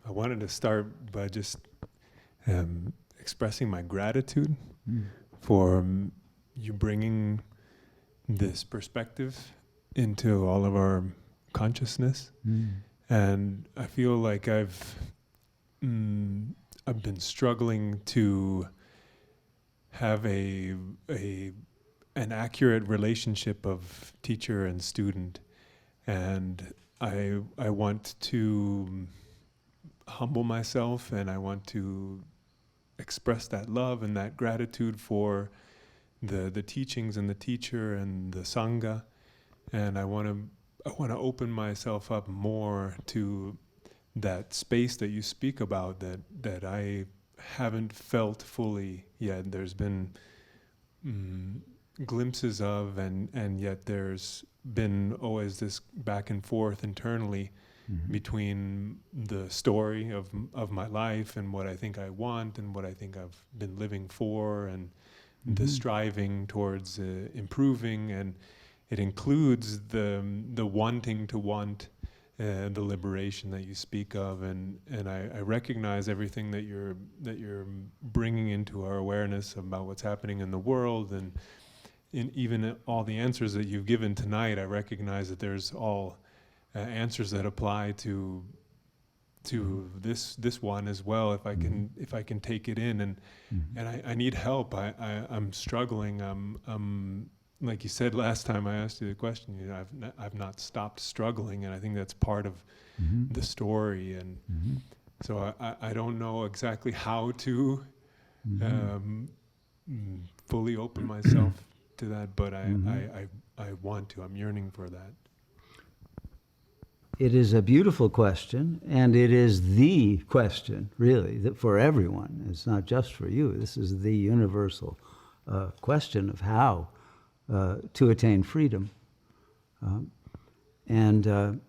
I wanted to start by just expressing my gratitude for you bringing this perspective into all of our consciousness. And I feel like I've been struggling to have an accurate relationship of teacher and student, and I want to humble myself, and I want to express that love and that gratitude for the teachings and the teacher and the sangha, and I want to open myself up more to that space that you speak about that I haven't felt fully yet. There's been glimpses of, and yet there's been always this back and forth internally between the story of my life and what I think I want and what I think I've been living for, and the striving towards improving, and it includes the wanting to want the liberation that you speak of, and I recognize everything that you're bringing into our awareness about what's happening in the world, and in even all the answers that you've given tonight. I recognize that there's all answers that apply to this one as well. If I can take it in, and I need help. I'm struggling. I'm like you said last time I asked you the question, I've not stopped struggling, and I think that's part of the story. And so I don't know exactly how to fully open myself to that, but I want to. I'm yearning for that. It is a beautiful question, and it is the question, really, that for everyone. It's not just for you. This is the universal question of how to attain freedom. And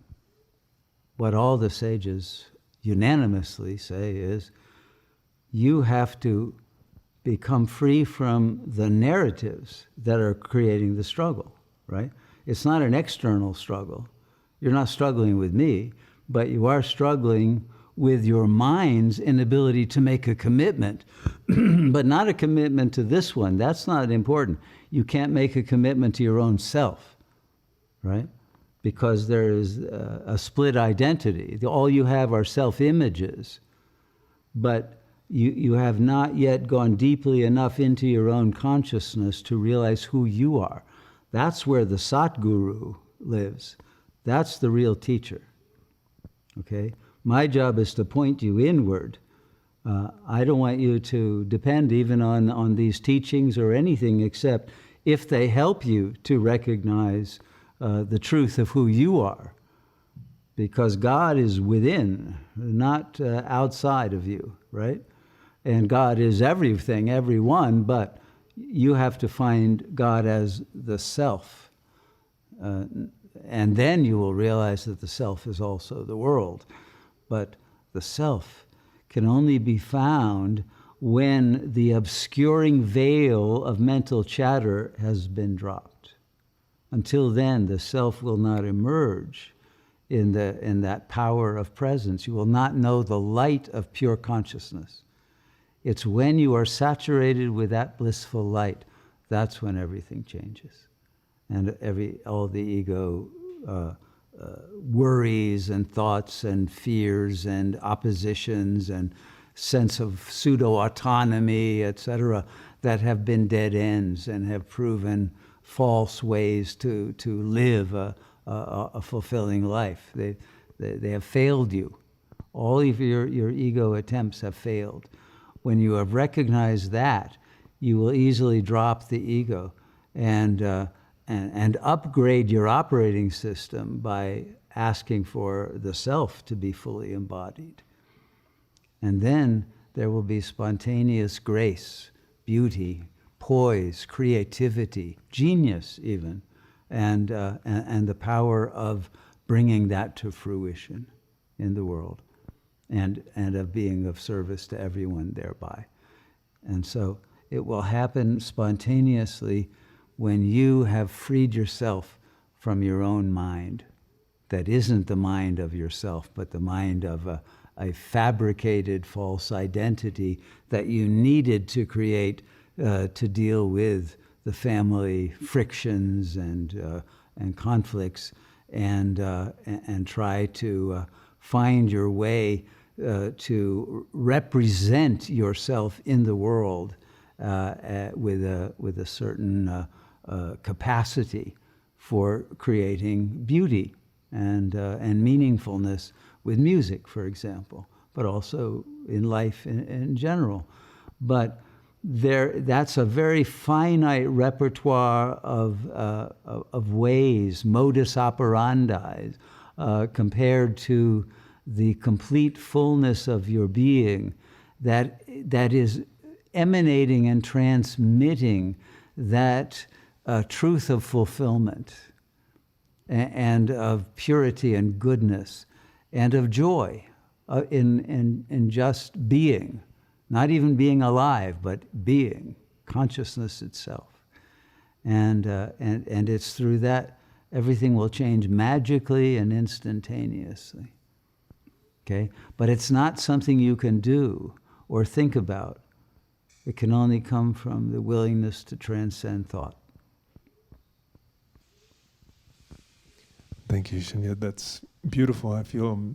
what all the sages unanimously say is, you have to become free from the narratives that are creating the struggle, right? It's not an external struggle. You're not struggling with me, but you are struggling with your mind's inability to make a commitment, but not a commitment to this one. That's not important. You can't make a commitment to your own self, right? Because there is a split identity. All you have are self-images, but you have not yet gone deeply enough into your own consciousness to realize who you are. That's where the Satguru lives. That's the real teacher, okay? My job is to point you inward. I don't want you to depend even on these teachings or anything, except if they help you to recognize the truth of who you are. Because God is within, not outside of you, right? And God is everything, everyone, but you have to find God as the self. And then you will realize that the self is also the world. But the self can only be found when the obscuring veil of mental chatter has been dropped. Until then, the self will not emerge in that power of presence. You will not know the light of pure consciousness. It's when you are saturated with that blissful light, that's when everything changes. And all the ego worries and thoughts and fears and oppositions and sense of pseudo-autonomy, etc., that have been dead ends and have proven false ways to live a fulfilling life. They have failed you. All of your ego attempts have failed. When you have recognized that, you will easily drop the ego and upgrade your operating system by asking for the self to be fully embodied. And then there will be spontaneous grace, beauty, poise, creativity, genius even, and the power of bringing that to fruition in the world, and of being of service to everyone thereby. And so it will happen spontaneously when you have freed yourself from your own mind that isn't the mind of yourself, but the mind of a fabricated false identity that you needed to create to deal with the family frictions and conflicts, and try to find your way to represent yourself in the world with a certain capacity for creating beauty and meaningfulness with music, for example, but also in life in general. But that's a very finite repertoire of ways, modus operandi, compared to the complete fullness of your being that is emanating and transmitting that truth of fulfillment and of purity and goodness and of joy in just being, not even being alive, but being, consciousness itself. And it's through that everything will change magically and instantaneously. Okay? But it's not something you can do or think about. It can only come from the willingness to transcend thought. Thank you, Shunya. That's beautiful. I feel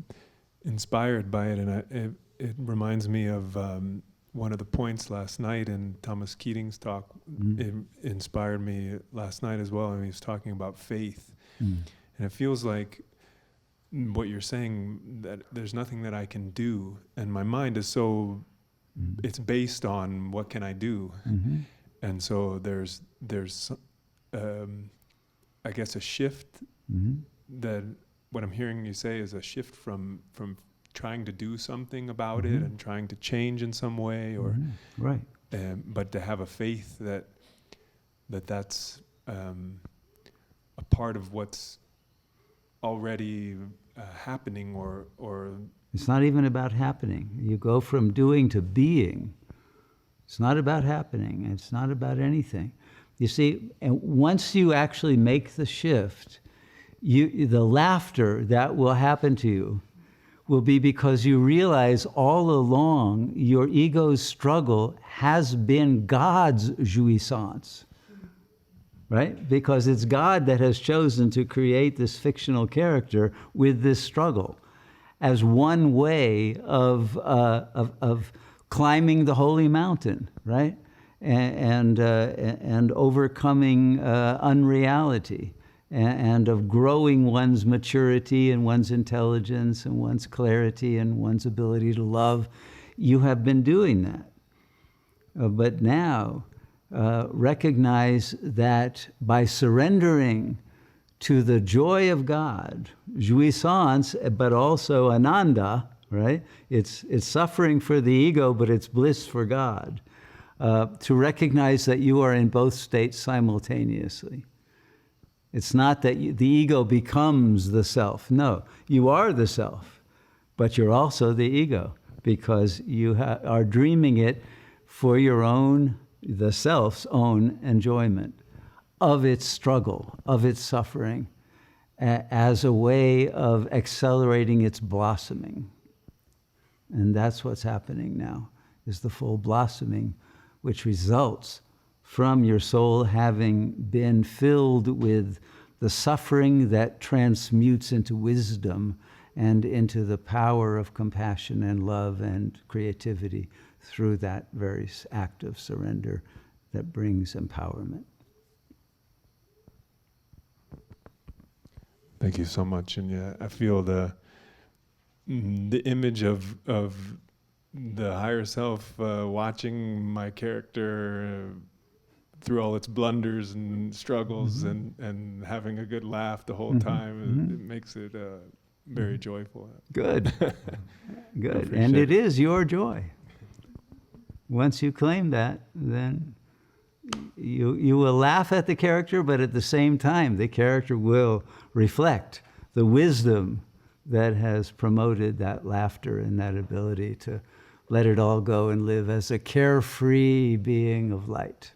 inspired by it, and it reminds me of one of the points last night in Thomas Keating's talk. It inspired me last night as well, and he was talking about faith. And it feels like what you're saying, that there's nothing that I can do, and my mind is so, it's based on what can I do. And so there's I guess a shift that what I'm hearing you say is a shift from trying to do something about it and trying to change in some way, or right. But to have a faith that's a part of what's already happening, or it's not even about happening. You go from doing to being. It's not about happening. It's not about anything. You see, and once you actually make the shift, the laughter that will happen to you will be because you realize all along your ego's struggle has been God's jouissance, right? Because it's God that has chosen to create this fictional character with this struggle as one way of climbing the holy mountain, right? And overcoming unreality, and of growing one's maturity and one's intelligence and one's clarity and one's ability to love. You have been doing that. But now, recognize that by surrendering to the joy of God, jouissance, but also ananda, right? It's suffering for the ego, but it's bliss for God. To recognize that you are in both states simultaneously. It's not that the ego becomes the self. No, you are the self, but you're also the ego, because you are dreaming it for your own, the self's own enjoyment of its struggle, of its suffering, as a way of accelerating its blossoming. And that's what's happening now, is the full blossoming, which results from your soul having been filled with the suffering that transmutes into wisdom and into the power of compassion and love and creativity through that very act of surrender that brings empowerment. Thank you so much. And yeah, I feel the image of the higher self watching my character through all its blunders and struggles, and having a good laugh the whole time. It makes it very joyful. Good. Good. And it is your joy. Once you claim that, then you will laugh at the character, but at the same time, the character will reflect the wisdom that has promoted that laughter and that ability to let it all go and live as a carefree being of light.